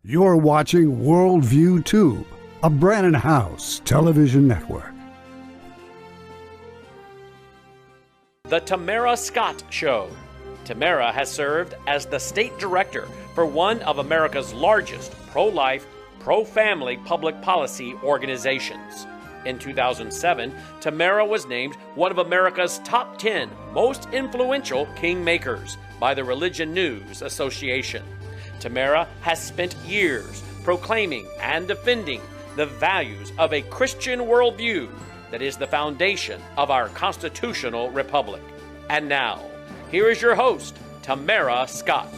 You're watching Worldview Tube, a Brannon House television network. The Tamara Scott Show. Tamara has served as the state director for one of America's largest pro-life, pro-family public policy organizations. In 2007, Tamara was named one of America's top 10 most influential kingmakers by the Religion News Association. Tamara has spent years proclaiming and defending the values of a Christian worldview that is the foundation of our constitutional republic. And now, here is your host, Tamara Scott.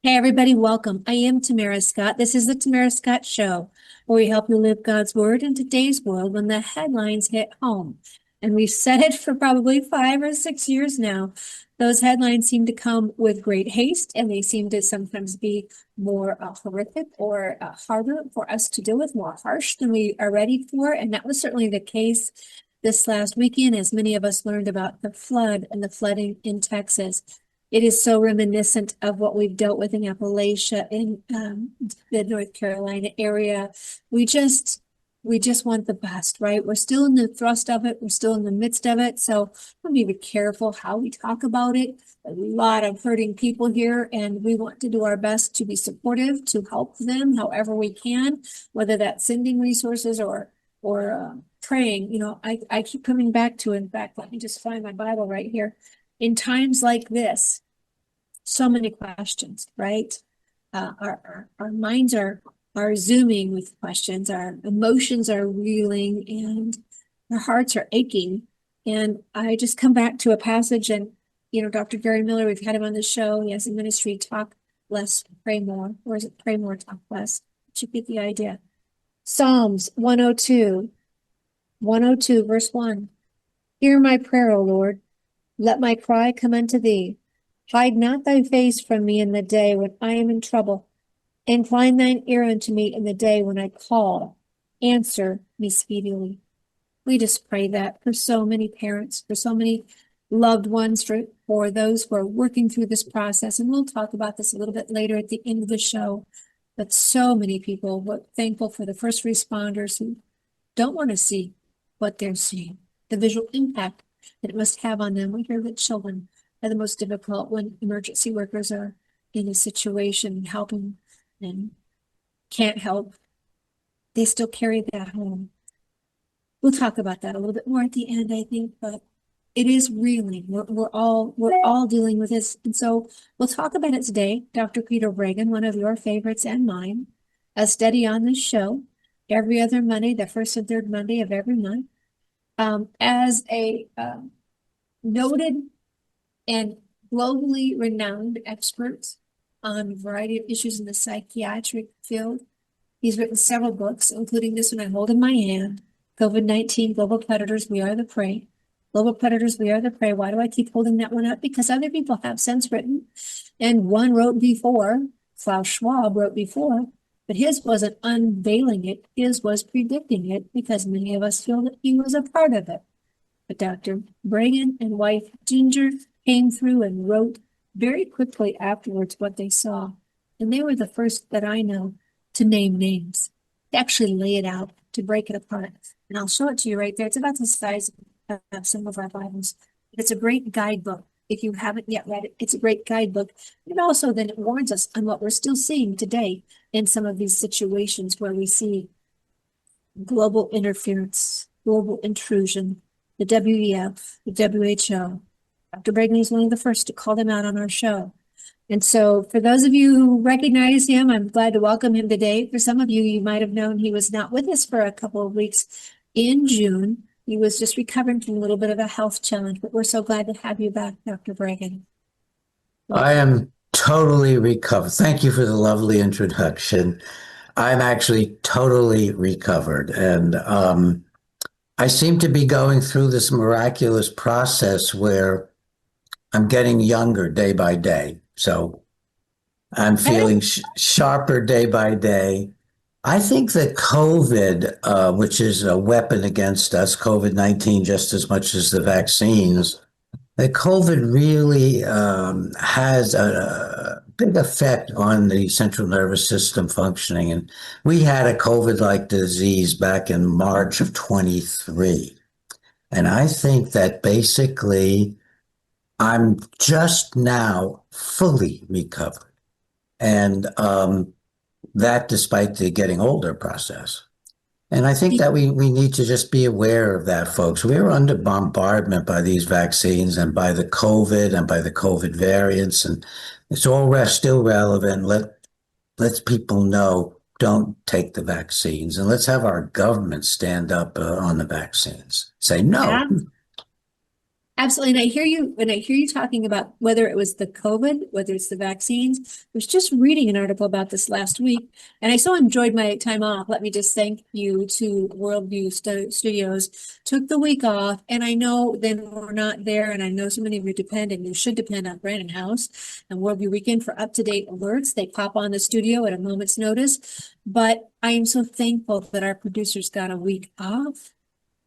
Hey everybody, welcome. I am Tamara Scott. This is the Tamara Scott Show, where we help you live God's Word in today's world when the headlines hit home. And we've said it for probably 5 or 6 years now. Those headlines seem to come with great haste, and they seem to sometimes be more horrific or harder for us to deal with, more harsh than we are ready for. And that was certainly the case this last weekend, as many of us learned about the flood and the flooding in Texas. It is so reminiscent of what we've dealt with in Appalachia, in the North Carolina area. We just want the best, right? We're still in the thrust of it. We're still in the midst of it. So we'll be careful how we talk about it. A lot of hurting people here, and we want to do our best to be supportive, to help them however we can, whether that's sending resources or praying. You know, I keep coming back to, in fact, let me just find my Bible right here. In times like this, so many questions, right? Our minds are zooming with questions, our emotions are reeling, and our hearts are aching. And I just come back to a passage, and, you know, Dr. Gary Miller, we've had him on the show. He has a ministry, Talk Less, Pray More. Or is it Pray More, Talk Less? You get the idea. Psalms 102, verse 1. Hear my prayer, O Lord. Let my cry come unto thee. Hide not thy face from me in the day when I am in trouble. Incline thine ear unto me in the day when I call. Answer me speedily. We just pray that for so many parents, for so many loved ones, for those who are working through this process. And we'll talk about this a little bit later at the end of the show. But so many people, we're thankful for the first responders who don't want to see what they're seeing, the visual impact that it must have on them. We hear that children are the most difficult when emergency workers are in a situation helping and can't help. They still carry that home. We'll talk about that a little bit more at the end, I think, but it is reeling. We're all dealing with this. And so we'll talk about it today. Dr. Peter Bregan, one of your favorites and mine, a study on this show every other Monday, the first and third Monday of every month. As a noted and globally renowned expert on a variety of issues in the psychiatric field, he's written several books, including this one I hold in my hand, COVID-19, Global Predators, We Are the Prey. Global Predators, We Are the Prey. Why do I keep holding that one up? Because other people have since written, and one wrote before, Klaus Schwab wrote before, but his wasn't unveiling it, his was predicting it, because many of us feel that he was a part of it. But Dr. Bregan and wife Ginger came through and wrote very quickly afterwards what they saw. And they were the first that I know to name names, to actually lay it out, to break it apart. And I'll show it to you right there. It's about the size of some of our Bibles. It's a great guidebook. If you haven't yet read it, it's a great guidebook. And also then it warns us on what we're still seeing today in some of these situations where we see global interference, global intrusion, the WEF, the WHO. Dr. Bregan is one of the first to call them out on our show. And so for those of you who recognize him, I'm glad to welcome him today. For some of you, you might have known he was not with us for a couple of weeks in June. He was just recovering from a little bit of a health challenge, but we're so glad to have you back, Dr. Bregan. I am totally recovered. Thank you for the lovely introduction. I'm actually totally recovered. And I seem to be going through this miraculous process where I'm getting younger day by day. So I'm feeling sharper day by day. I think that COVID, which is a weapon against us, COVID-19, just as much as the vaccines, that COVID really has big effect on the central nervous system functioning. And we had a COVID-like disease back in March of 23. And I think that basically I'm just now fully recovered. And that despite the getting older process. And I think that we need to just be aware of that, folks. We're under bombardment by these vaccines and by the COVID and by the COVID variants. And it's all still relevant. Let's people know, don't take the vaccines. And let's have our government stand up on the vaccines. Say no. Absolutely. And I hear you when I hear you talking about whether it was the COVID, whether it's the vaccines. I was just reading an article about this last week, and I so enjoyed my time off. Let me just thank you to Worldview Studios. Took the week off, and I know then we're not there, and I know so many of you depend, and you should depend on Brandon House and Worldview Weekend for up-to-date alerts. They pop on the studio at a moment's notice. But I am so thankful that our producers got a week off.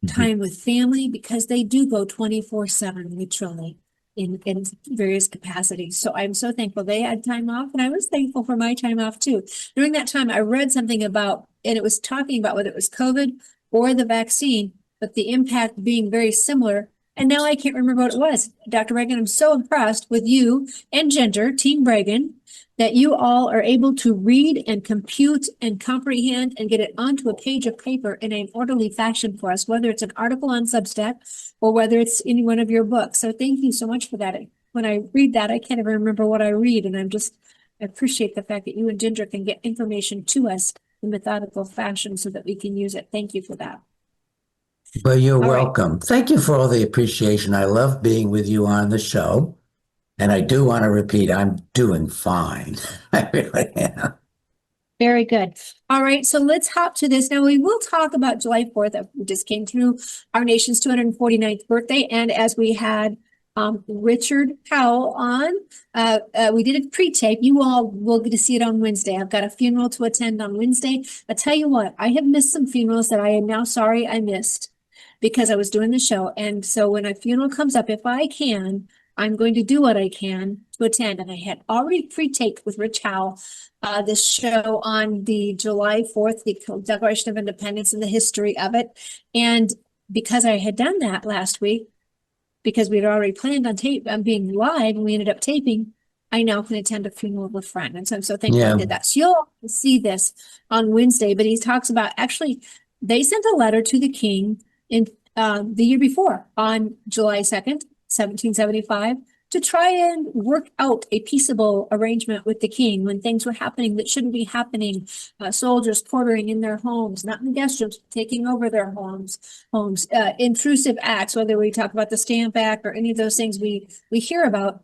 Time with family, because they do go 24/7 literally in various capacities. So I'm so thankful they had time off, and I was thankful for my time off too. During that time, I read something about, and it was talking about whether it was COVID or the vaccine, but the impact being very similar. And now I can't remember what it was. Dr. Reagan, I'm so impressed with you and Ginger, Team Reagan, that you all are able to read and compute and comprehend and get it onto a page of paper in an orderly fashion for us, whether it's an article on Substack or whether it's in one of your books. So thank you so much for that. When I read that, I can't even remember what I read. And I appreciate the fact that you and Ginger can get information to us in methodical fashion so that we can use it. Thank you for that. Well, you're welcome. Right. Thank you for all the appreciation. I love being with you on the show. And I do want to repeat, I'm doing fine. I really am. Very good. All right, so let's hop to this. Now, we will talk about July 4th. We just came through our nation's 249th birthday. And as we had Richard Powell on, we did a pre-tape. You all will get to see it on Wednesday. I've got a funeral to attend on Wednesday. I tell you what, I have missed some funerals that I am now sorry I missed because I was doing the show. And so when a funeral comes up, if I can, I'm going to do what I can to attend. And I had already pre-taped with Rich Howell this show on the July 4th, the Declaration of Independence and the history of it. And because I had done that last week, because we had already planned on being live and we ended up taping, I now can attend a funeral of a friend. And so I'm so thankful I did that. So you'll see this on Wednesday, but he talks about, actually, they sent a letter to the king in the year before on July 2nd, 1775, to try and work out a peaceable arrangement with the king when things were happening that shouldn't be happening. Soldiers quartering in their homes, not in the guest rooms, taking over their homes, intrusive acts, whether we talk about the Stamp Act or any of those things we hear about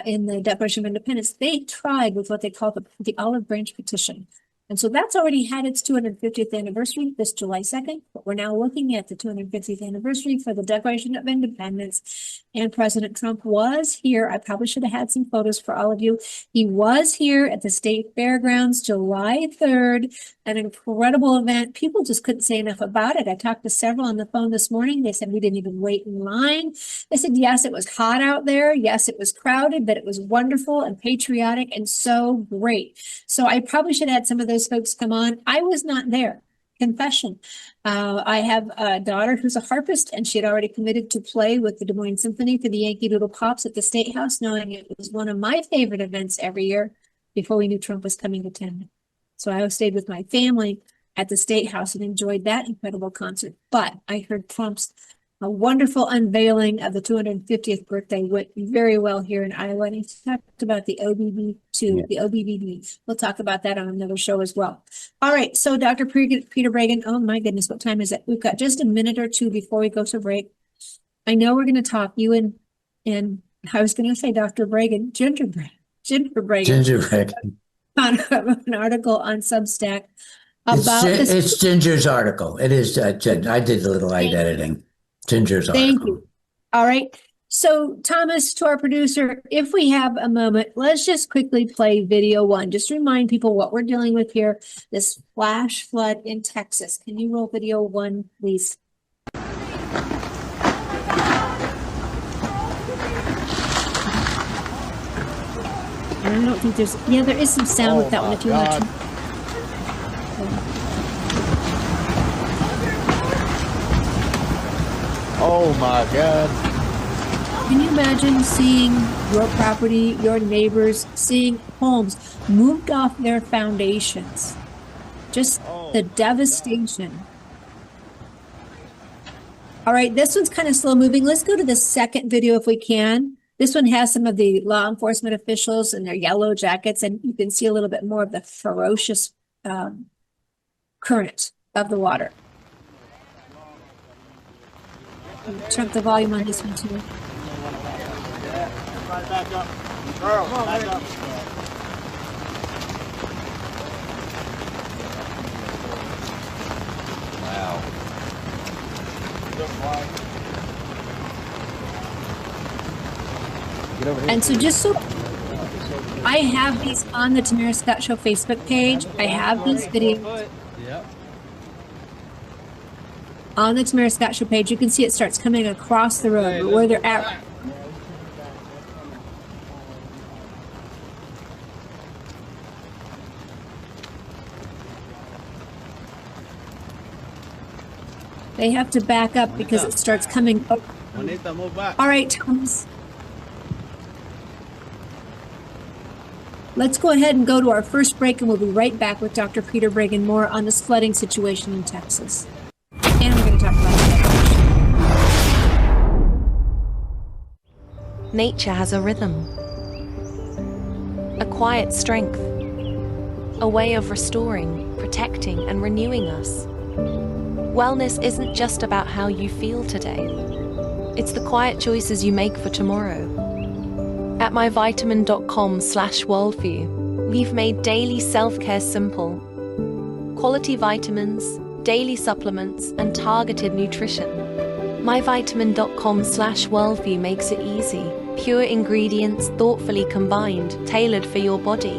in the Declaration of Independence. They tried with what they call the Olive Branch Petition. And so that's already had its 250th anniversary this July 2nd, but we're now looking at the 250th anniversary for the Declaration of Independence. And President Trump was here. I probably should have had some photos for all of you. He was here at the State Fairgrounds July 3rd, an incredible event. People just couldn't say enough about it. I talked to several on the phone this morning. They said we didn't even wait in line. They said, yes, it was hot out there. Yes, it was crowded, but it was wonderful and patriotic and so great. So I probably should have had some of those folks come on. I was not there. Confession. I have a daughter who's a harpist, and she had already committed to play with the Des Moines Symphony for the Yankee Doodle Pops at the State House, knowing it was one of my favorite events every year before we knew Trump was coming to town. So I stayed with my family at the State House and enjoyed that incredible concert. But I heard Trump's a wonderful unveiling of the 250th birthday went very well here in Iowa. And he talked about the OBB2, the OBBB. We'll talk about that on another show as well. All right. So Dr. Peter Bregan, oh my goodness, what time is it? We've got just a minute or two before we go to break. I know we're going to talk, you and I was going to say Dr. Bregan, Ginger Bregan. On an article on Substack about it's Ginger's article. It is, I did a little light editing. Ginger's article. Thank you. All right. So Thomas, to our producer, if we have a moment, let's just quickly play video one. Just remind people what we're dealing with here, this flash flood in Texas. Can you roll video one, please? I don't think there's, yeah, there is some sound with that one if you want to. Oh my God. Can you imagine seeing your property, your neighbors, seeing homes moved off their foundations? Just the devastation. All right, this one's kind of slow moving. Let's go to the second video if we can. This one has some of the law enforcement officials in their yellow jackets, and you can see a little bit more of the ferocious current of the water. Turn up the volume on this one too. Back up. Girl, back up. Wow. Get over here. And so just so I have these on the Tamara Scott Show Facebook page. I have these videos on the Tamara Scott Show page. You can see it starts coming across the road, where they're at. They have to back up because it starts coming. All right, Thomas. Let's go ahead and go to our first break, and we'll be right back with Dr. Peter Bregan more on this flooding situation in Texas. And we're going to talk about that. Nature has a rhythm, a quiet strength, a way of restoring, protecting, and renewing us. Wellness isn't just about how you feel today. It's the quiet choices you make for tomorrow. At myvitamin.com/worldview, we've made daily self-care simple. Quality vitamins, daily supplements, and targeted nutrition. myvitamin.com/worldview makes it easy. Pure ingredients thoughtfully combined, tailored for your body.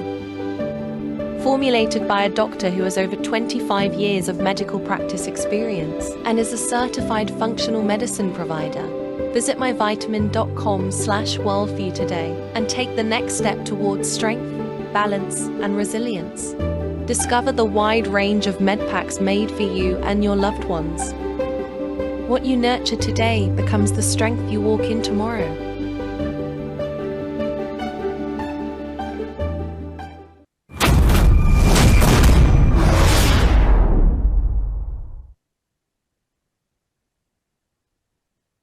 Formulated by a doctor who has over 25 years of medical practice experience and is a certified functional medicine provider. Visit myvitamin.com/worldview today and take the next step towards strength, balance, and resilience. Discover the wide range of med packs made for you and your loved ones. What you nurture today becomes the strength you walk in tomorrow.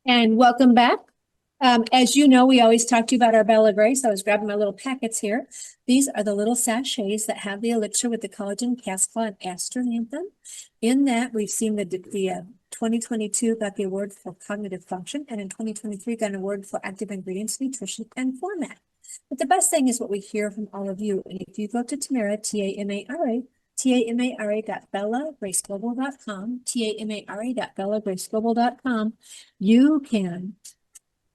And welcome back. As you know, we always talk to you about our Bella Grace. I was grabbing my little packets here. These are the little sachets that have the elixir with the collagen, cascla, and astrolanthan. In that, we've seen the 2022 got the award for cognitive function, and in 2023 got an award for active ingredients, nutrition, and format. But the best thing is what we hear from all of you. And if you go to Tamara, tamara.bellagraceglobal.com, tamara.bellagraceglobal.com, you can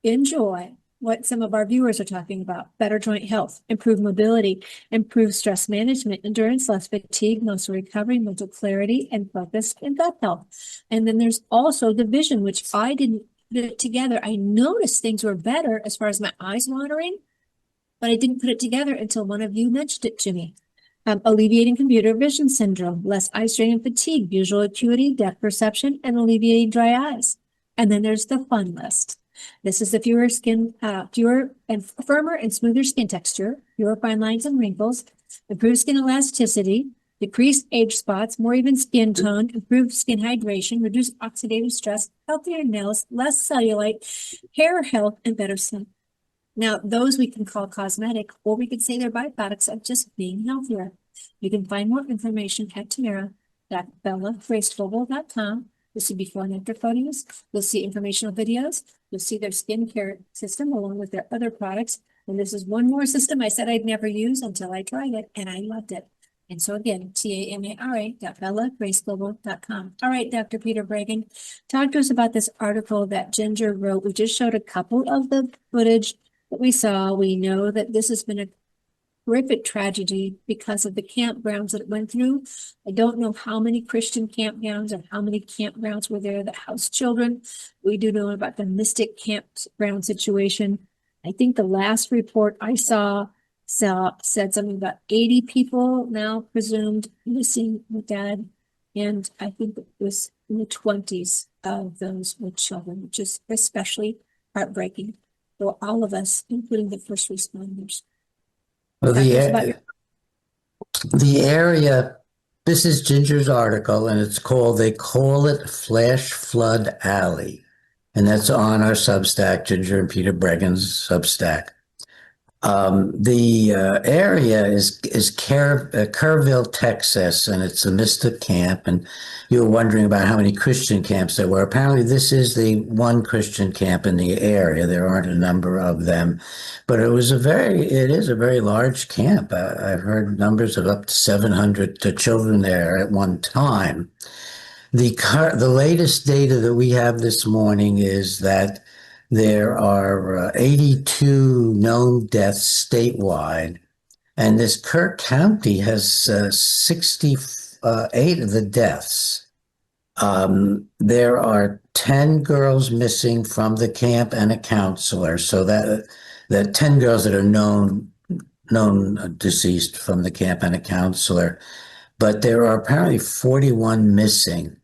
enjoy what some of our viewers are talking about: better joint health, improved mobility, improved stress management, endurance, less fatigue, muscle recovery, mental clarity, and focus, and gut health. And then there's also the vision, which I didn't put it together. I noticed things were better as far as my eyes watering, but I didn't put it together until one of you mentioned it to me. Alleviating computer vision syndrome, less eye strain and fatigue, visual acuity, depth perception, and alleviating dry eyes. And then there's the fun list. This is the fewer and firmer and smoother skin texture, fewer fine lines and wrinkles, improved skin elasticity, decreased age spots, more even skin tone, improved skin hydration, reduced oxidative stress, healthier nails, less cellulite, hair health, and better sleep. Now, those we can call cosmetic, or we could say they're byproducts of just being healthier. You can find more information at tamara.bellagraceglobal.com. You'll see before and after photos. You'll see informational videos. You'll see their skincare system along with their other products. And this is one more system I said I'd never use until I tried it, and I loved it. And so again, tamara.bellagraceglobal.com. All right, Dr. Peter Bregan, talk to us about this article that Ginger wrote. We just showed a couple of the footage that we saw. We know that this has been a horrific tragedy because of the campgrounds that it went through. I don't know how many Christian campgrounds or how many campgrounds were there that housed children. We do know about the Mystic campground situation. I think the last report I saw said something about 80 people now presumed missing with dad. And I think it was in the 20s of those were children, which is especially heartbreaking for all of us, including the first responders. Well, Dr. the area, this is Ginger's article, and it's called, they call it Flash Flood Alley. And that's on our Substack, Ginger and Peter Bregan's Substack. The area is Kerrville, Texas, and it's a Mystic camp. And you were wondering about how many Christian camps there were. Apparently, this is the one Christian camp in the area. There aren't a number of them, but it is a very large camp. I've heard numbers of up to 700 children there at one time. The latest data that we have this morning is that there are 82 known deaths statewide, and this Kirk County has 68 of the deaths. There are 10 girls missing from the camp and a counselor, so that 10 girls that are known deceased from the camp and a counselor, but there are apparently 41 missing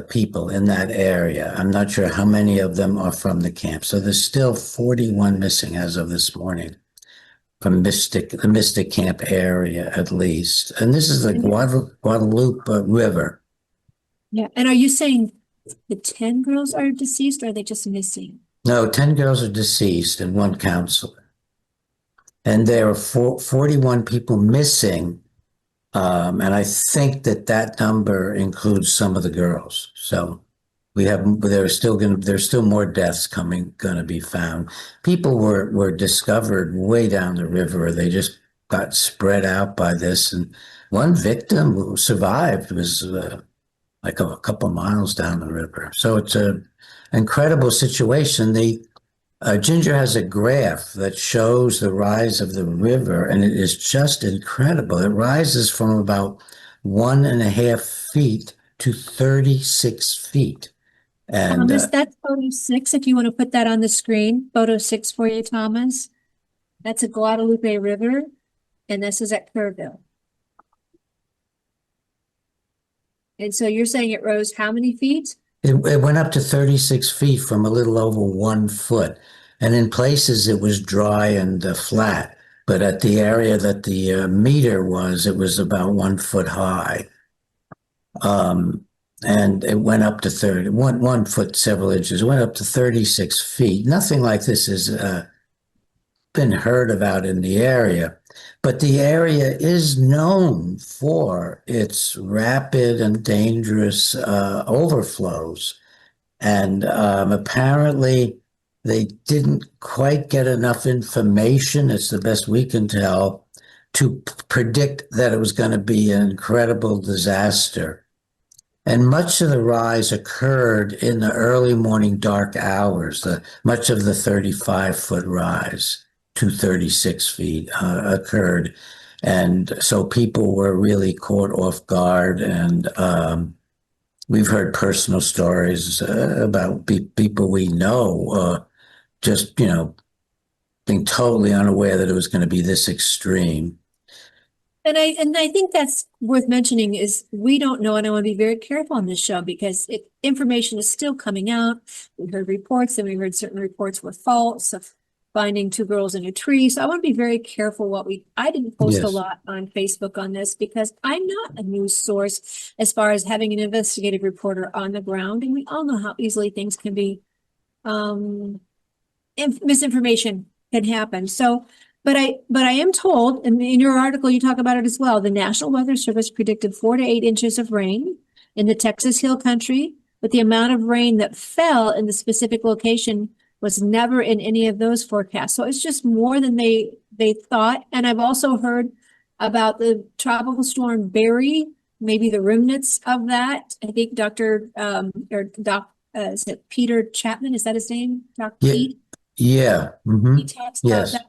people in that area. I'm not sure how many of them are from the camp. So there's still 41 missing as of this morning from the Mystic Camp area, at least. And this is the Guadalupe River. Yeah. And are you saying the 10 girls are deceased, or are they just missing? No, 10 girls are deceased and one counselor. And there are 41 people missing. And I think that number includes some of the girls. So there's still more deaths going to be found. People were discovered way down the river. They just got spread out by this. And one victim who survived was like a couple miles down the river. So it's an incredible situation. Ginger has a graph that shows the rise of the river, and it is just incredible. It rises from about 1.5 feet to 36 feet. And Thomas, that's photo 6. If you want to put that on the screen, photo 6 for you, Thomas. That's a Guadalupe River, and this is at Kerrville. And so you're saying it rose how many feet? It went up to 36 feet from a little over 1 foot. And in places it was dry and flat. But at the area that the meter was, it was about 1 foot high. And it went up to 1 foot, several inches. It went up to 36 feet. Nothing like this has been heard about in the area. But the area is known for its rapid and dangerous overflows. And apparently they didn't quite get enough information, it's the best we can tell, to predict that it was going to be an incredible disaster. And much of the rise occurred in the early morning dark hours. Much of the 35-foot rise to 36 feet occurred. And so people were really caught off guard. And we've heard personal stories about people we know just, being totally unaware that it was going to be this extreme. And I think that's worth mentioning is we don't know, and I want to be very careful on this show because information is still coming out. We heard reports, and we heard certain reports were false of finding 2 girls in a tree. So I want to be very careful I didn't post a lot on Facebook on this because I'm not a news source as far as having an investigative reporter on the ground. And we all know how easily things can be, misinformation can happen. So, but I am told, and in your article, you talk about it as well, the National Weather Service predicted 4 to 8 inches of rain in the Texas Hill Country, but the amount of rain that fell in the specific location was never in any of those forecasts. So it's just more than they thought. And I've also heard about the tropical storm Barry, maybe the remnants of that. I think is it Peter Chapman? Is that his name? Dr. Pete? Yeah. Mm-hmm. He talks about that.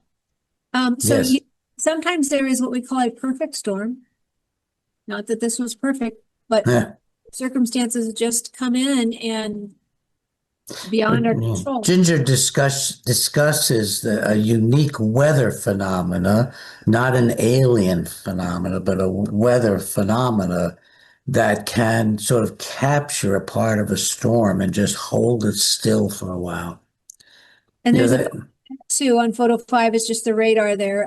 Sometimes there is what we call a perfect storm. Not that this was perfect, but circumstances just come in and beyond our control. Ginger discusses a unique weather phenomena, not an alien phenomena, but a weather phenomena that can sort of capture a part of a storm and just hold it still for a while. And Yeah, there's two on photo 5 is just the radar there.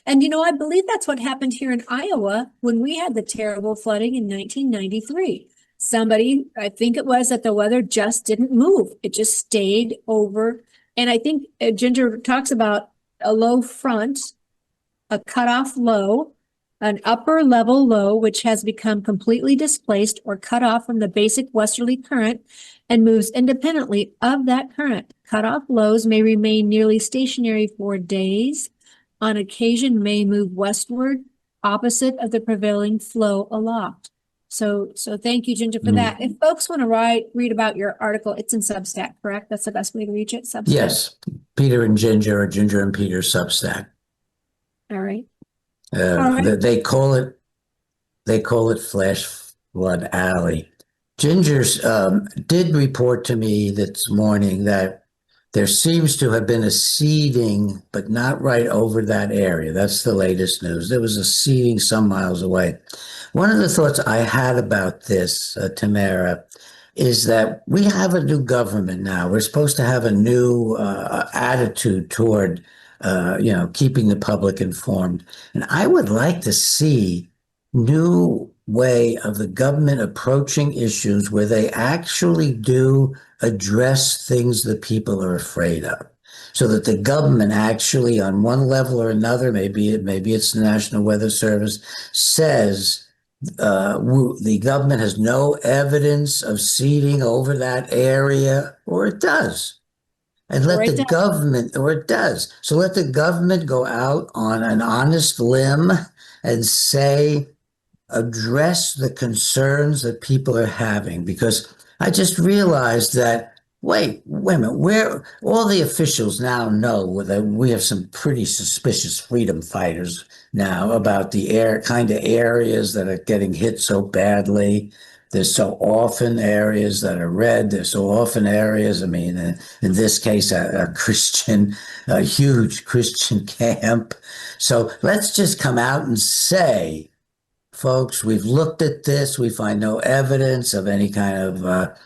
And I believe that's what happened here in Iowa when we had the terrible flooding in 1993. Somebody, I think it was that the weather just didn't move. It just stayed over. And I think Ginger talks about a low front, a cutoff low, an upper level low, which has become completely displaced or cut off from the basic westerly current and moves independently of that current. Cutoff lows may remain nearly stationary for days, on occasion may move westward, opposite of the prevailing flow aloft. So thank you, Ginger, for that. If folks want to read about your article, it's in Substack, correct? That's the best way to reach it, Substack? Yes, Peter and Ginger, or Ginger and Peter Substack. All right. They call it Flash Flood Alley. Ginger's did report to me this morning that there seems to have been a seeding, but not right over that area. That's the latest news. There was a seeding some miles away. One of the thoughts I had about this, Tamara, is that we have a new government now. We're supposed to have a new attitude toward keeping the public informed. And I would like to see new way of the government approaching issues where they actually do address things that people are afraid of. So that the government actually, on one level or another, maybe it's the National Weather Service, says the government has no evidence of seeding over that area, or it does. And let the government, or it does. So let the government go out on an honest limb and say, address the concerns that people are having. Because I just realized that, wait a minute, where all the officials now know that we have some pretty suspicious freedom fighters now about the kind of areas that are getting hit so badly. There's so often areas that are red. There's so often areas, I mean, in this case, a huge Christian camp. So let's just come out and say, folks, we've looked at this. We find no evidence of any kind of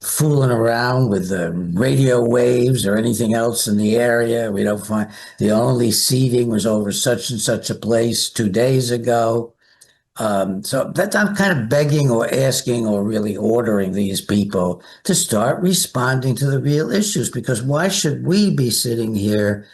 fooling around with the radio waves or anything else in the area. We don't find the only seeding was over such and such a place 2 days ago. So that I'm kind of begging or asking or really ordering these people to start responding to the real issues, because why should we be sitting here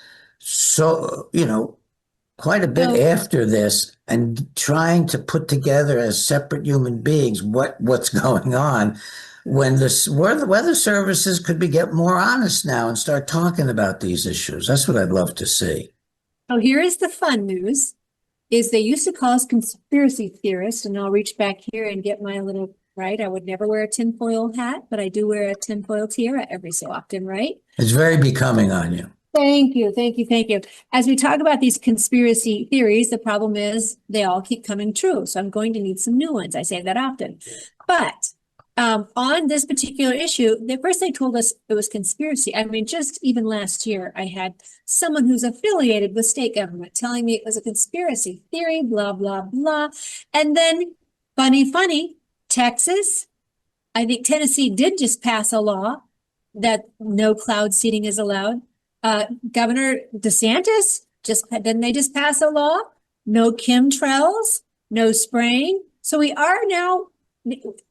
quite a bit after this and trying to put together as separate human beings what's going on when the weather services could get more honest now and start talking about these issues. That's what I'd love to see. Oh, here is the fun news. Is they used to call us conspiracy theorists, and I'll reach back here and get my little, right? I would never wear a tinfoil hat, but I do wear a tinfoil tiara every so often, right? It's very becoming on you. Thank you. As we talk about these conspiracy theories, the problem is they all keep coming true. So I'm going to need some new ones. I say that often. But on this particular issue, first they told us it was conspiracy. I mean, just even last year, I had someone who's affiliated with state government telling me it was a conspiracy theory, blah, blah, blah. And then, funny, Texas, I think Tennessee did just pass a law that no cloud seeding is allowed. Governor DeSantis, didn't they just pass a law? No chemtrails, no spraying. So we are now,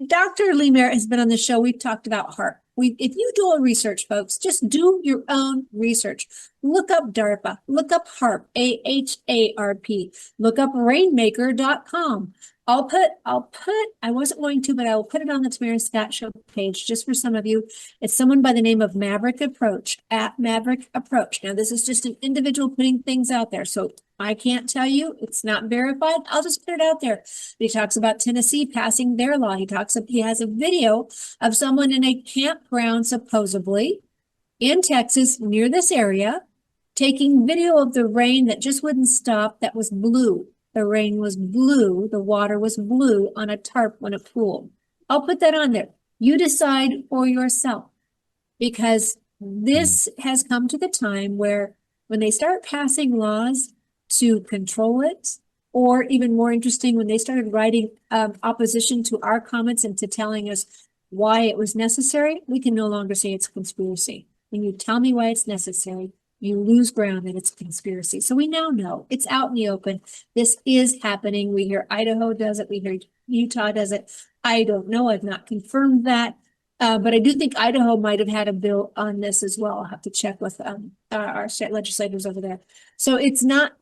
Dr. Lee Merritt has been on the show. We've talked about HARP. If you do a research, folks, just do your own research. Look up DARPA, look up HARP, AHARP, look up rainmaker.com. I wasn't going to, but I will put it on the Tamara Scott Show page just for some of you. It's someone by the name of Maverick Approach, at Maverick Approach. Now, this is just an individual putting things out there. So I can't tell you, it's not verified. I'll just put it out there. He talks about Tennessee passing their law. He has a video of someone in a campground, supposedly, in Texas, near this area, taking video of the rain that just wouldn't stop, that was blue. The rain was blue. The water was blue on a tarp when it pooled. I'll put that on there. You decide for yourself, because this has come to the time where when they start passing laws to control it, or even more interesting, when they started writing opposition to our comments and to telling us why it was necessary, we can no longer say it's conspiracy. When you tell me why it's necessary, you lose ground that it's conspiracy. So we now know it's out in the open. This is happening. We hear Idaho does it. We hear Utah does it. I don't know. I've not confirmed that. But I do think Idaho might have had a bill on this as well. I'll have to check with our state legislators over there. So it's not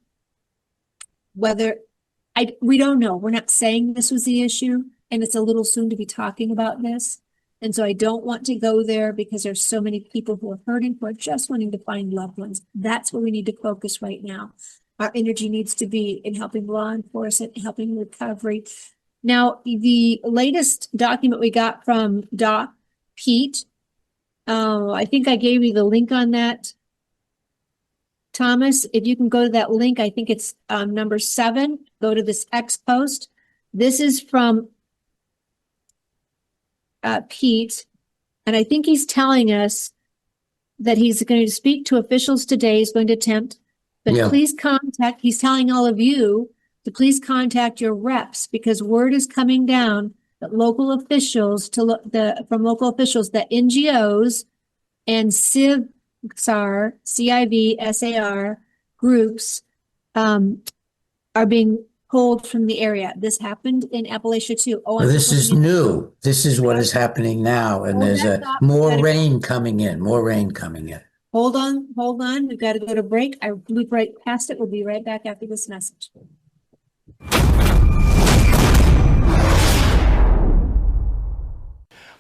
whether we don't know. We're not saying this was the issue, and it's a little soon to be talking about this. And so I don't want to go there because there's so many people who are hurting, who are just wanting to find loved ones. That's where we need to focus right now. Our energy needs to be in helping law enforcement, helping recovery. Now, the latest document we got from Doc Pete, I think I gave you the link on that. Thomas, if you can go to that link, I think it's number 7. Go to this X post. This is from Pete, and I think he's telling us that he's going to speak to officials today. He's going to attempt, but please contact, he's telling all of you to please contact your reps, because word is coming down that local officials from local officials that NGOs and CIVSAR groups are being pulled from the area. This happened in Appalachia too. Well, this is new. This is what is happening now, and there's more rain coming in. More rain coming in. Hold on. We've got to go to break. I loop right past it. We'll be right back after this message.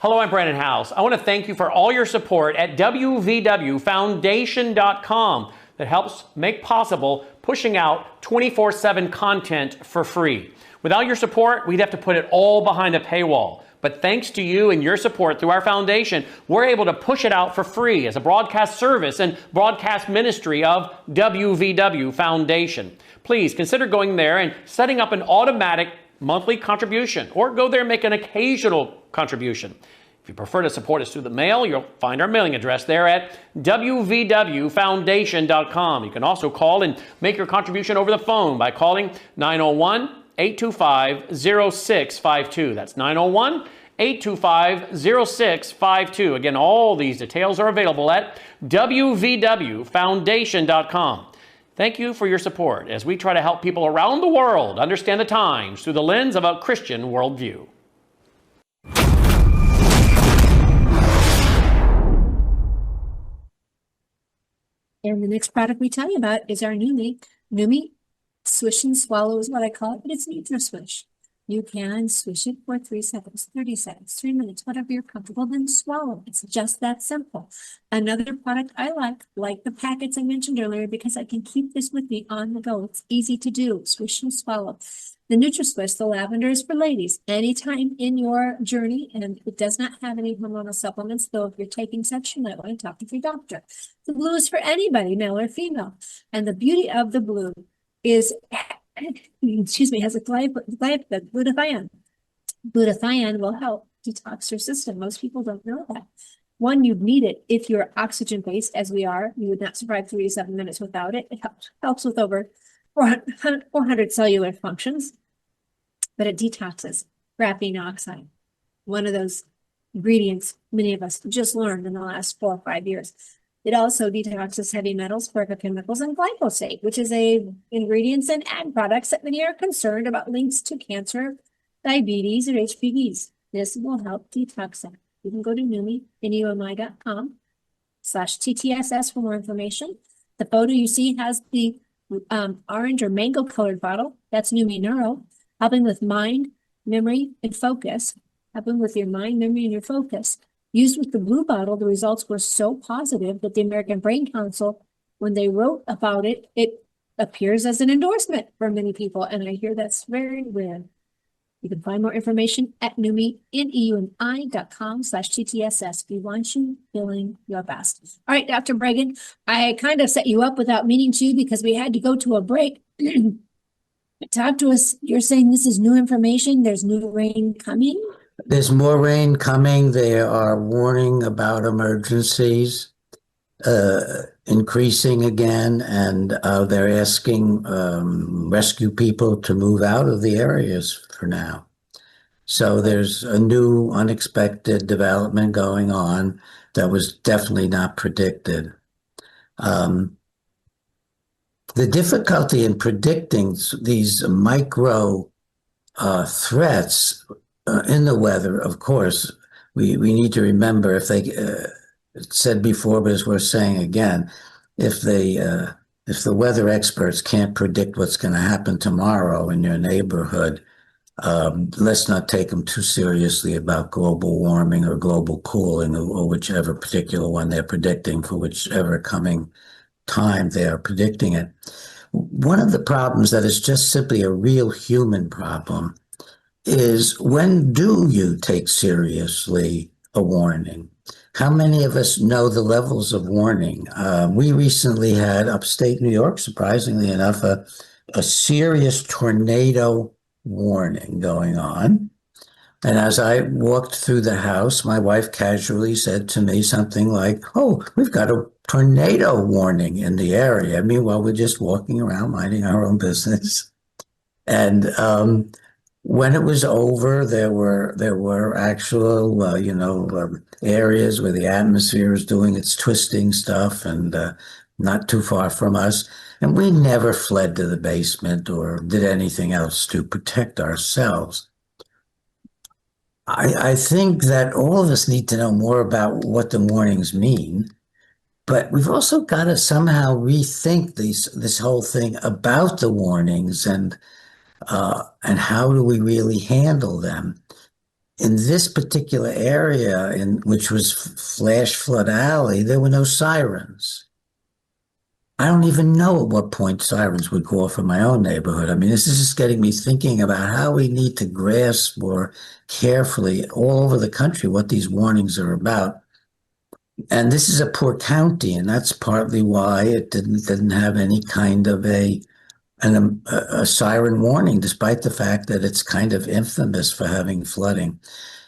Hello, I'm Brandon House. I want to thank you for all your support at wvwfoundation.com that helps make possible pushing out 24/7 content for free. Without your support, we'd have to put it all behind a paywall. But thanks to you and your support through our foundation, we're able to push it out for free as a broadcast service and broadcast ministry of WVW Foundation. Please consider going there and setting up an automatic monthly contribution, or go there and make an occasional contribution. If you prefer to support us through the mail, you'll find our mailing address there at wvwfoundation.com. You can also call and make your contribution over the phone by calling 901-825-0652. That's 901-825-0652. Again, all these details are available at wvwfoundation.com. Thank you for your support as we try to help people around the world understand the times through the lens of a Christian worldview. And the next product we tell you about is our Numi. Numi Swish and Swallow is what I call it, but it's NutraSwish. You can swish it for 3 seconds, 30 seconds, 3 minutes, whatever you're comfortable, then swallow. It's just that simple. Another product I like the packets I mentioned earlier, because I can keep this with me on the go. It's easy to do, swish and swallow. The NutraSwish, the lavender, is for ladies. Anytime in your journey, and it does not have any hormonal supplements, though if you're taking such, you might want to talk to your doctor. The blue is for anybody, male or female. And the beauty of the blue is, has a glutathione. Glutathione will help detox your system. Most people don't know that. One, you'd need it if you're oxygen-based, as we are. You would not survive 3 to 7 minutes without it. It helps with over 400 cellular functions, but it detoxes graphene oxide, one of those ingredients many of us just learned in the last 4 or 5 years. It also detoxes heavy metals, chemicals, and glyphosate, which is ingredients in ag products that many are concerned about links to cancer, diabetes, or HPVs. This will help detox it. You can go to NUMI.com/TTSS for more information. The photo you see has the orange or mango colored bottle. That's Numi Neuro, helping with mind, memory, and focus. Helping with your mind, memory, and your focus. Used with the blue bottle, the results were so positive that the American Brain Council, when they wrote about it, it appears as an endorsement for many people, and I hear that's very rare. You can find more information at NUMI.com/TTSS. We want you feeling your best. All right, Dr. Bregan, I kind of set you up without meaning to, because we had to go to a break. Talk to us. You're saying this is new information. There's new rain coming. There's more rain coming. They are warning about emergencies increasing again, and they're asking rescue people to move out of the areas for now. So there's a new unexpected development going on that was definitely not predicted. Um, the difficulty in predicting these micro threats in the weather, of course, we need to remember if they said before, but as we're saying again, if the weather experts can't predict what's going to happen tomorrow in your neighborhood, let's not take them too seriously about global warming or global cooling or whichever particular one they're predicting for whichever coming time they are predicting it. One of the problems that is just simply a real human problem is, when do you take seriously a warning? How many of us know the levels of warning? We recently had upstate New York, surprisingly enough, a serious tornado warning going on. And as I walked through the house, my wife casually said to me something like, "Oh, we've got a tornado warning in the area." Meanwhile, we're just walking around minding our own business. And when it was over, there were actual areas where the atmosphere is doing its twisting stuff, and not too far from us. And we never fled to the basement or did anything else to protect ourselves. I think that all of us need to know more about what the warnings mean, but we've also got to somehow rethink this whole thing about the warnings, and how do we really handle them. In this particular area, which was Flash Flood Alley, there were no sirens. I don't even know at what point sirens would go off in my own neighborhood. I mean, this is just getting me thinking about how we need to grasp more carefully all over the country what these warnings are about. And this is a poor county, and that's partly why it didn't have any kind of a siren warning, despite the fact that it's kind of infamous for having flooding.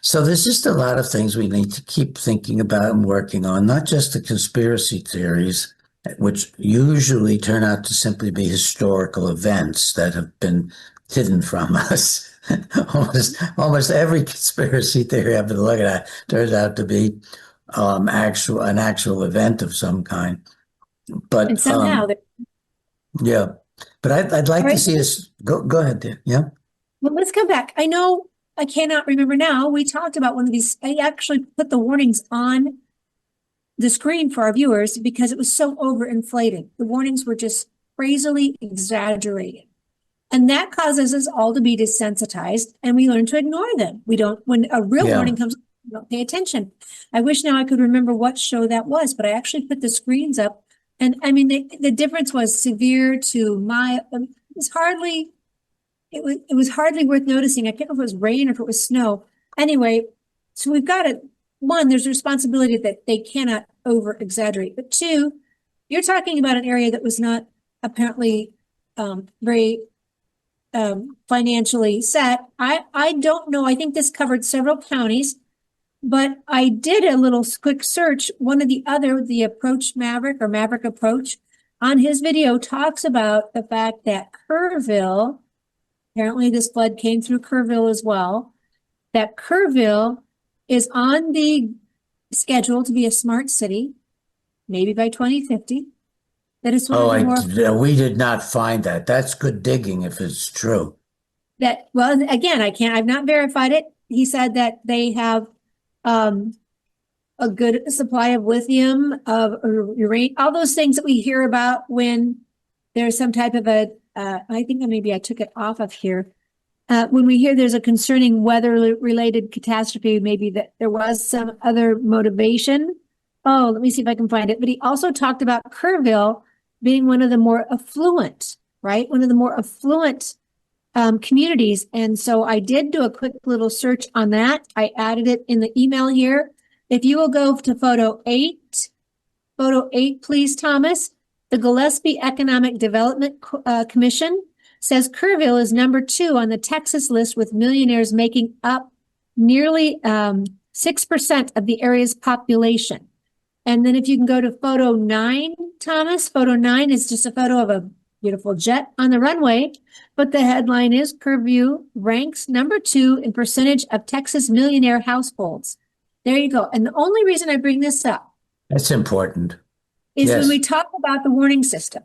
So there's just a lot of things we need to keep thinking about and working on, not just the conspiracy theories, which usually turn out to simply be historical events that have been hidden from us. almost every conspiracy theory I've been looking at turns out to be an actual event of some kind. But And somehow, yeah. But I'd like to see us go ahead, dear. Yeah. well, let's come back. I know I cannot remember now. We talked about one of these. I actually put the warnings on the screen for our viewers because it was so overinflated. The warnings were just crazily exaggerated. And that causes us all to be desensitized, and we learn to ignore them. We don't, when a real warning comes, we don't pay attention. I wish now I could remember what show that was, but I actually put the screens up. And I mean, the difference was severe to mild. It was hardly worth noticing. I can't know if it was rain or if it was snow. Anyway, so we've got it. One, there's a responsibility that they cannot over exaggerate. But two, you're talking about an area that was not apparently very financially set. I don't know. I think this covered several counties, but I did a little quick search. One of the Approach Maverick or Maverick Approach on his video talks about the fact that Kerrville, apparently this flood came through Kerrville as well, that Kerrville is on the schedule to be a smart city, maybe by 2050. That is we did not find that. That's good digging if it's true. Well, again, I've not verified it. He said that they have a good supply of lithium, of uranium, all those things that we hear about when there's some type of I think maybe I took it off of here. When we hear there's a concerning weather-related catastrophe, maybe that there was some other motivation. Oh, let me see if I can find it. But he also talked about Kerrville being one of the more affluent, right? One of the more affluent communities. And so I did do a quick little search on that. I added it in the email here. If you will go to photo 8, please, Thomas. The Gillespie Economic Development Commission says Kerrville is number 2 on the Texas list, with millionaires making up nearly 6% of the area's population. And then if you can go to photo 9, Thomas, photo 9 is just a photo of a beautiful jet on the runway, but the headline is Purview ranks number 2 in percentage of Texas millionaire households. There you go. And the only reason I bring this up That's important. is Yes. when we talk about the warning system.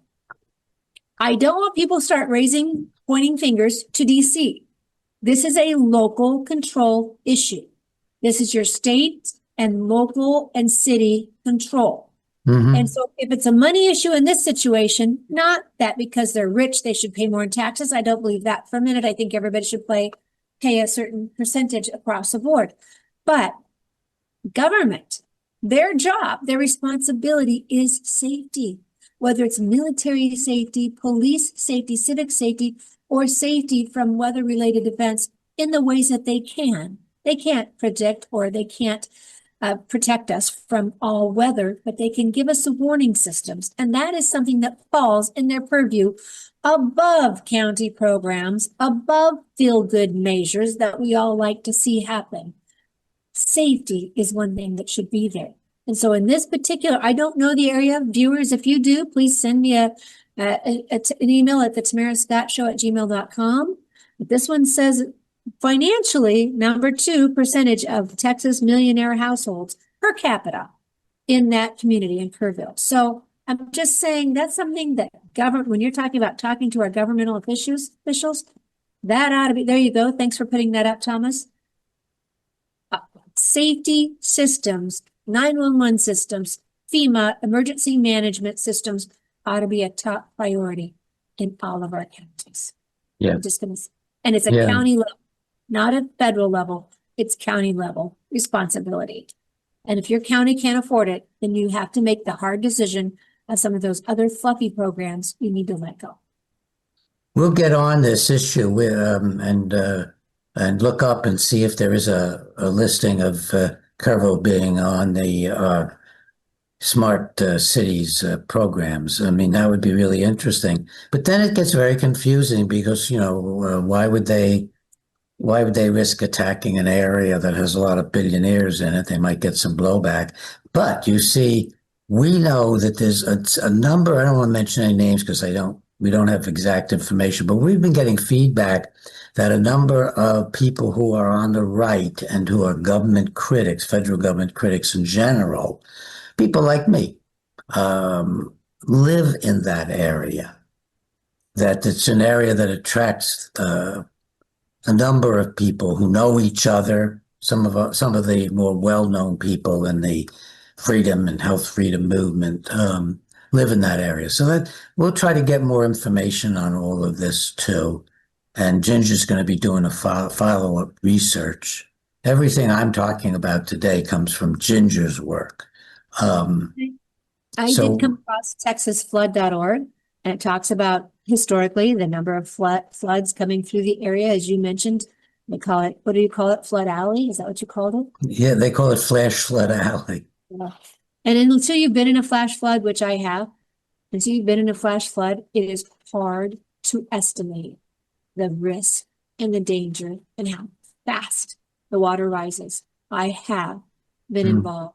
I don't want people start pointing fingers to DC. This is a local control issue. This is your state and local and city control. Mhm. And so if it's a money issue in this situation, not that because they're rich, they should pay more in taxes. I don't believe that for a minute. I think everybody should pay a certain percentage across the board. But government, their job, their responsibility is safety, whether it's military safety, police safety, civic safety, or safety from weather-related events in the ways that they can. They can't predict or they can't protect us from all weather, but they can give us the warning systems. And that is something that falls in their purview above county programs, above feel-good measures that we all like to see happen. Safety is one thing that should be there. And so in this particular, I don't know the area. Viewers, if you do, please send me an email at theTamaraScottShow@gmail.com. But this one says financially, number 2 percentage of Texas millionaire households per capita in that community in Kerrville. So I'm just saying that's something that government, when you're talking about talking to our governmental officials, that ought to be, there you go. Thanks for putting that up, Thomas. Safety systems, 911 systems, FEMA emergency management systems ought to be a top priority in all of our counties. Yeah. I'm just gonna say, and it's a Yeah. county level, not a federal level. It's county level responsibility. And if your county can't afford it, then you have to make the hard decision of some of those other fluffy programs you need to let go. We'll get on this issue and look up and see if there is a listing of Kerrville being on the smart cities programs. I mean, that would be really interesting. But then it gets very confusing because, why would they risk attacking an area that has a lot of billionaires in it? They might get some blowback. But you see, we know that there's a number, I don't want to mention any names because we don't have exact information, but we've been getting feedback that a number of people who are on the right and who are government critics, federal government critics in general, people like me, live in that area. That it's an area that attracts a number of people who know each other. Some of the more well-known people in the freedom and health freedom movement live in that area. So that we'll try to get more information on all of this too. And Ginger's going to be doing a follow-up research. Everything I'm talking about today comes from Ginger's work. I did come across texasflood.org, and it talks about historically the number of floods coming through the area. As you mentioned, they call it, what do you call it? Flood Alley? Is that what you called it? Yeah, they call it Flash Flood Alley. Yeah. And until you've been in a flash flood, which I have, until you've been in a flash flood, it is hard to estimate the risk and the danger and how fast the water rises. I have been involved,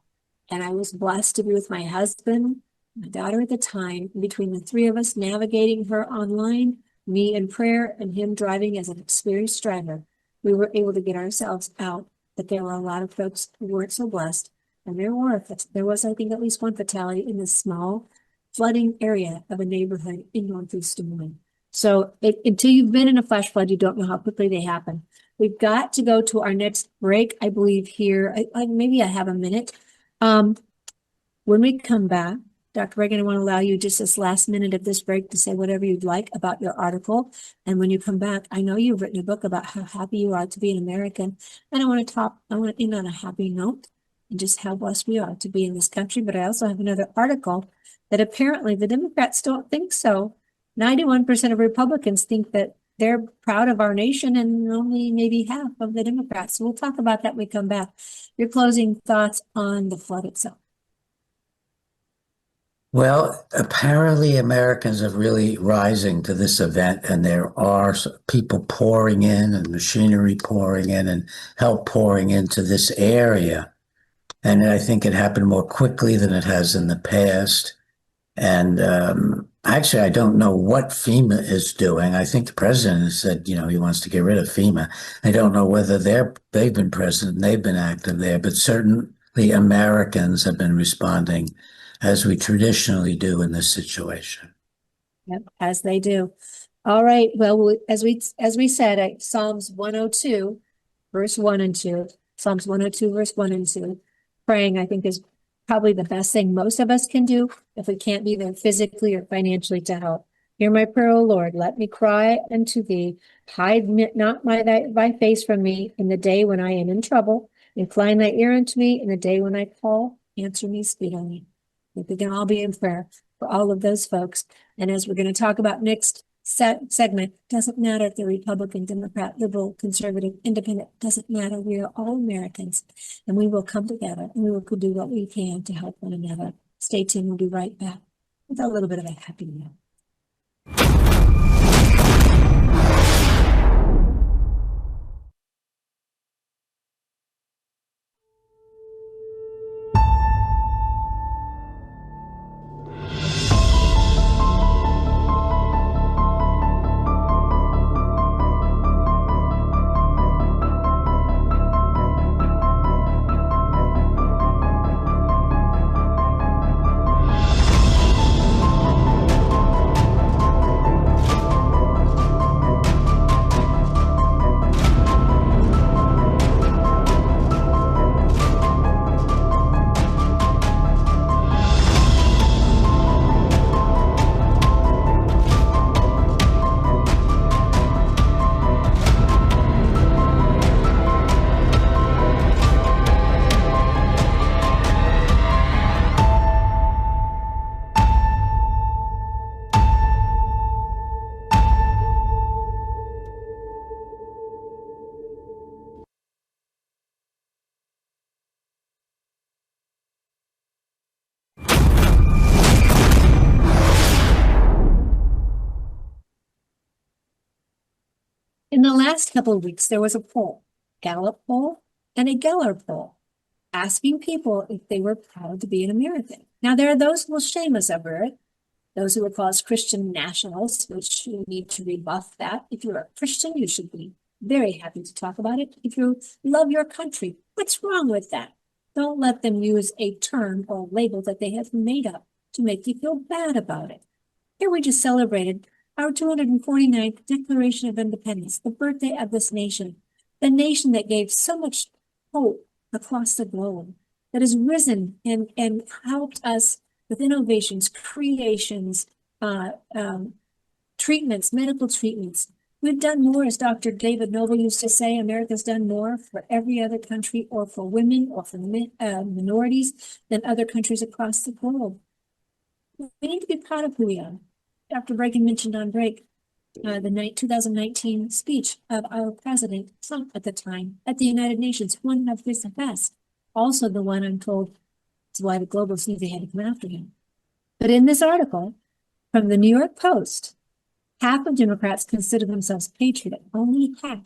and I was blessed to be with my husband, my daughter at the time, and between the three of us navigating her online, me in prayer and him driving as an experienced driver, we were able to get ourselves out. But there were a lot of folks who weren't so blessed. And there was, I think, at least one fatality in this small flooding area of a neighborhood in Northeast Des Moines. So until you've been in a flash flood, you don't know how quickly they happen. We've got to go to our next break, I believe here. Maybe I have a minute. When we come back, Dr. Reagan, I want to allow you just this last minute of this break to say whatever you'd like about your article. And when you come back, I know you've written a book about how happy you are to be an American. And I want to end on a happy note and just how blessed we are to be in this country. But I also have another article that apparently the Democrats don't think so. 91% of Republicans think that they're proud of our nation, and only maybe half of the Democrats. So we'll talk about that when we come back. Your closing thoughts on the flood itself. Well, apparently Americans are really rising to this event, and there are people pouring in and machinery pouring in and help pouring into this area. And I think it happened more quickly than it has in the past. And actually, I don't know what FEMA is doing. I think the president has said, he wants to get rid of FEMA. I don't know whether they've been present, and they've been active there, but certainly Americans have been responding as we traditionally do in this situation. Yep, as they do. All right. Well, as we said, Psalms 102, verse 1 and 2, Psalms 102, verse 1 and 2, praying, I think, is probably the best thing most of us can do if we can't be there physically or financially to help. Hear my prayer, O Lord. Let me cry unto thee. Hide not thy face from me in the day when I am in trouble. Incline thy ear unto me in the day when I call. Answer me speedily. I think we can all be in prayer for all of those folks. And as we're going to talk about next segment, doesn't matter if they're Republican, Democrat, liberal, conservative, independent, doesn't matter. We are all Americans, and we will come together and we will do what we can to help one another. Stay tuned. We'll be right back with a little bit of a happy note. In the last couple of weeks, there was a poll, Gallup poll and a Geller poll, asking people if they were proud to be an American. Now, there are those who will shame us over it, those who will call us Christian nationalists, which you need to rebuff that. If you're a Christian, you should be very happy to talk about it. If you love your country, what's wrong with that? Don't let them use a term or label that they have made up to make you feel bad about it. Here we just celebrated our 249th Declaration of Independence, the birthday of this nation, the nation that gave so much hope across the globe, that has risen and helped us with innovations, creations, treatments, medical treatments. We've done more, as Dr. David Noble used to say, America's done more for every other country or for women or for minorities than other countries across the globe. We need to be proud of who we are. Dr. Reagan mentioned on break the 2019 speech of our president, Trump, at the time, at the United Nations, one of his best. Also the one I'm told is why the globalists knew they had to come after him. But in this article from the New York Post, half of Democrats consider themselves patriotic, only half,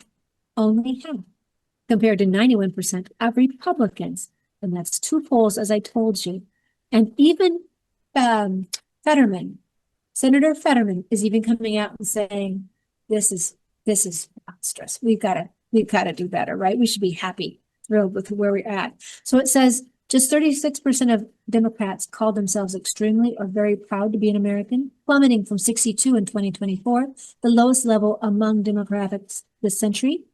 compared to 91% of Republicans. And that's two polls, as I told you. And even Senator Fetterman is even coming out and saying, this is monstrous. We've got to do better, right? We should be happy, thrilled with where we're at. So it says just 36% of Democrats call themselves extremely or very proud to be an American, plummeting from 62 in 2024, the lowest level among demographics this century.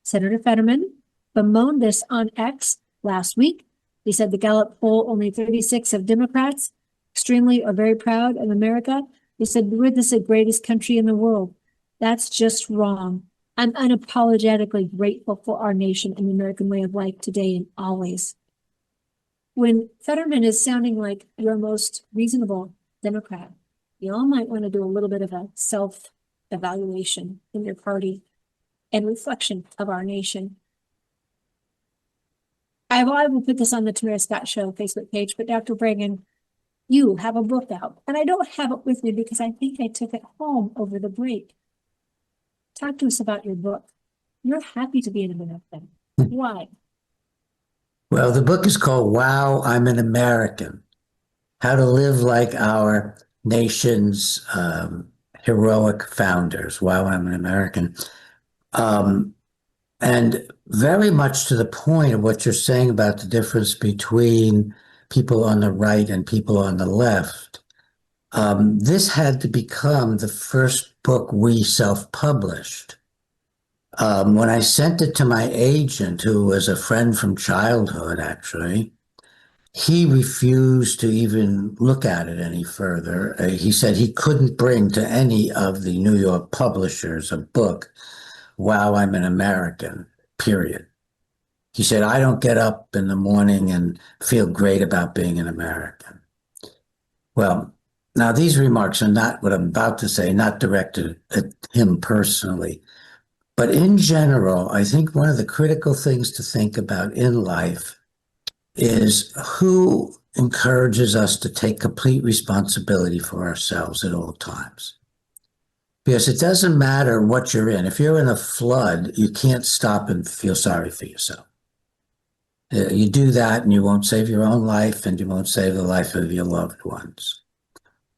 Senator Fetterman bemoaned this on X last week. He said the Gallup poll, only 36 of Democrats extremely or very proud of America. They said, we're the greatest country in the world. That's just wrong. I'm unapologetically grateful for our nation and the American way of life today and always. When Fetterman is sounding like your most reasonable Democrat, you all might want to do a little bit of a self-evaluation in your party and reflection of our nation. I will put this on the Tamara Scott Show Facebook page, but Dr. Reagan You have a book out, and I don't have it with me because I think I took it home over the break. Talk to us about your book. You're happy to be an American. Why? Well, the book is called Wow, I'm an American: How to Live Like Our Nation's Heroic Founders. Wow, I'm an American. And very much to the point of what you're saying about the difference between people on the right and people on the left. This had to become the first book we self-published. When I sent it to my agent, who was a friend from childhood, actually, he refused to even look at it any further. He said he couldn't bring to any of the New York publishers a book, Wow, I'm an American, period. He said, I don't get up in the morning and feel great about being an American. Well, now these remarks are not what I'm about to say, not directed at him personally. But in general, I think one of the critical things to think about in life is who encourages us to take complete responsibility for ourselves at all times. Because it doesn't matter what you're in. If you're in a flood, you can't stop and feel sorry for yourself. You do that and you won't save your own life and you won't save the life of your loved ones.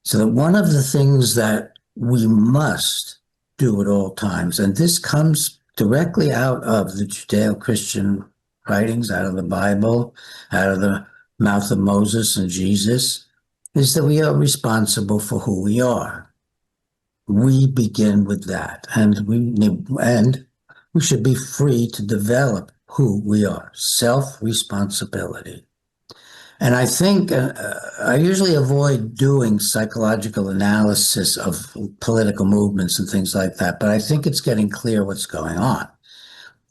So that one of the things that we must do at all times, and this comes directly out of the Judeo-Christian writings, out of the Bible, out of the mouth of Moses and Jesus, is that we are responsible for who we are. We begin with that, and we should be free to develop who we are, self-responsibility. And I think I usually avoid doing psychological analysis of political movements and things like that, but I think it's getting clear what's going on,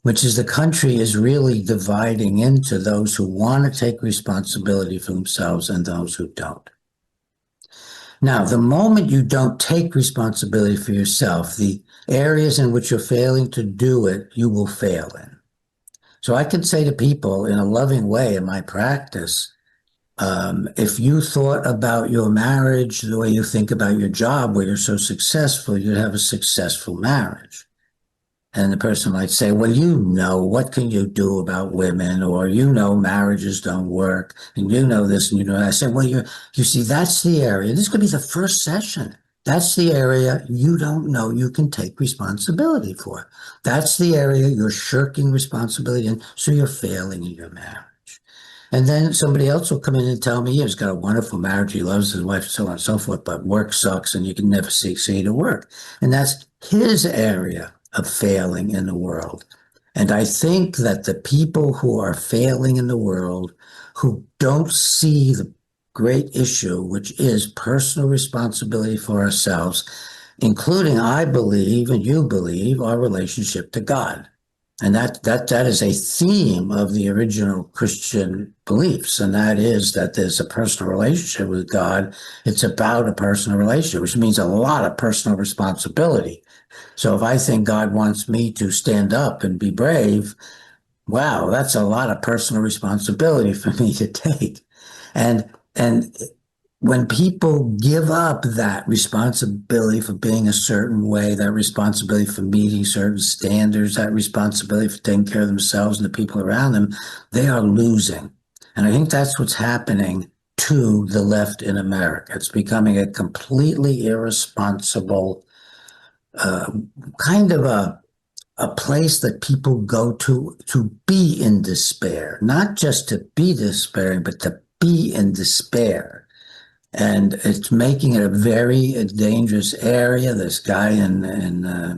which is the country is really dividing into those who want to take responsibility for themselves and those who don't. Now, the moment you don't take responsibility for yourself, the areas in which you're failing to do it, you will fail in. So I can say to people in a loving way in my practice, if you thought about your marriage the way you think about your job, where you're so successful, you'd have a successful marriage. And the person might say, well, what can you do about women? Or, marriages don't work. And this and that. I said, well, you see, that's the area. This could be the first session. That's the area you don't know you can take responsibility for. That's the area you're shirking responsibility in, so you're failing in your marriage. And then somebody else will come in and tell me, he's got a wonderful marriage, he loves his wife, so on and so forth, but work sucks and you can never succeed at work. And that's his area of failing in the world. And I think that the people who are failing in the world, who don't see the great issue, which is personal responsibility for ourselves, including, I believe, and you believe, our relationship to God. And that is a theme of the original Christian beliefs, and that is that there's a personal relationship with God. It's about a personal relationship, which means a lot of personal responsibility. So if I think God wants me to stand up and be brave, wow, that's a lot of personal responsibility for me to take. And when people give up that responsibility for being a certain way, that responsibility for meeting certain standards, that responsibility for taking care of themselves and the people around them, they are losing. And I think that's what's happening to the left in America. It's becoming a completely irresponsible kind of a place that people go to be in despair, not just to be despairing, but to be in despair. And it's making it a very dangerous area. This guy in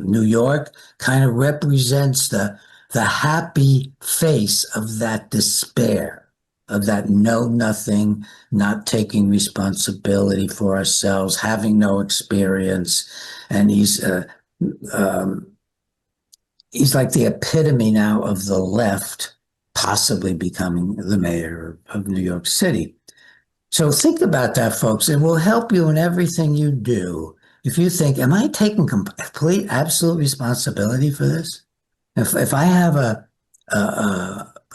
New York kind of represents the happy face of that despair, of that know-nothing, not taking responsibility for ourselves, having no experience. And he's like the epitome now of the left, possibly becoming the mayor of New York City. So think about that, folks. It will help you in everything you do. If you think, am I taking complete, absolute responsibility for this? If I have a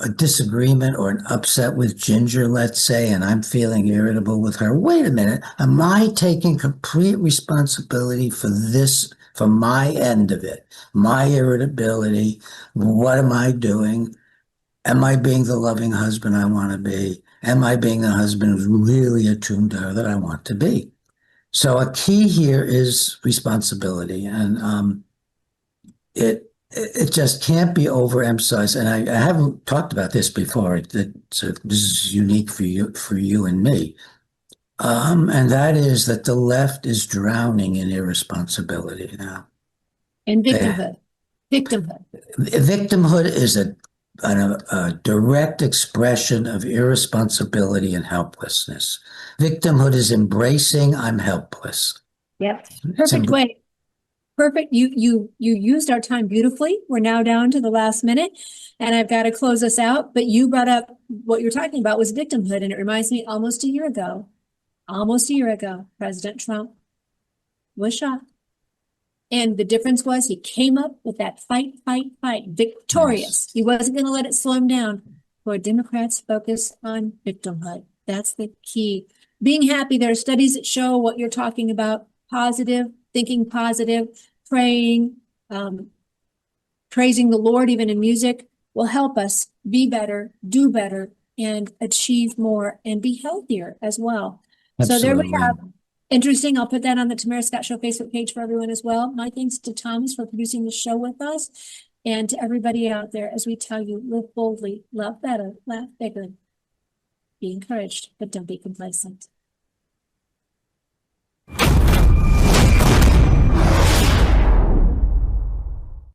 a disagreement or an upset with Ginger, let's say, and I'm feeling irritable with her. Wait a minute. Am I taking complete responsibility for this, for my end of it, my irritability? What am I doing? Am I being the loving husband I want to be? Am I being the husband who's really attuned to her that I want to be? So a key here is responsibility, and it just can't be overemphasized. And I haven't talked about this before. So this is unique for you and me, and that is that the left is drowning in irresponsibility now. And victimhood. Victimhood. Victimhood is a direct expression of irresponsibility and helplessness. Victimhood is embracing I'm helpless. Yep. Perfect way. Perfect. You used our time beautifully. We're now down to the last minute, and I've got to close us out. But you brought up what you're talking about was victimhood, and it reminds me almost a year ago, President Trump was shot. And the difference was he came up with that fight, victorious. Yes. He wasn't going to let it slow him down. For Democrats, focus on victimhood. That's the key. Being happy. There are studies that show what you're talking about. Positive, thinking positive, praying, praising the Lord, even in music, will help us be better, do better, and achieve more and be healthier as well. Absolutely. So there we have. Interesting. I'll put that on the Tamara Scott Show Facebook page for everyone as well. My thanks to Thomas for producing the show with us, and to everybody out there as we tell you, live boldly, love better, laugh bigger, be encouraged, but don't be complacent.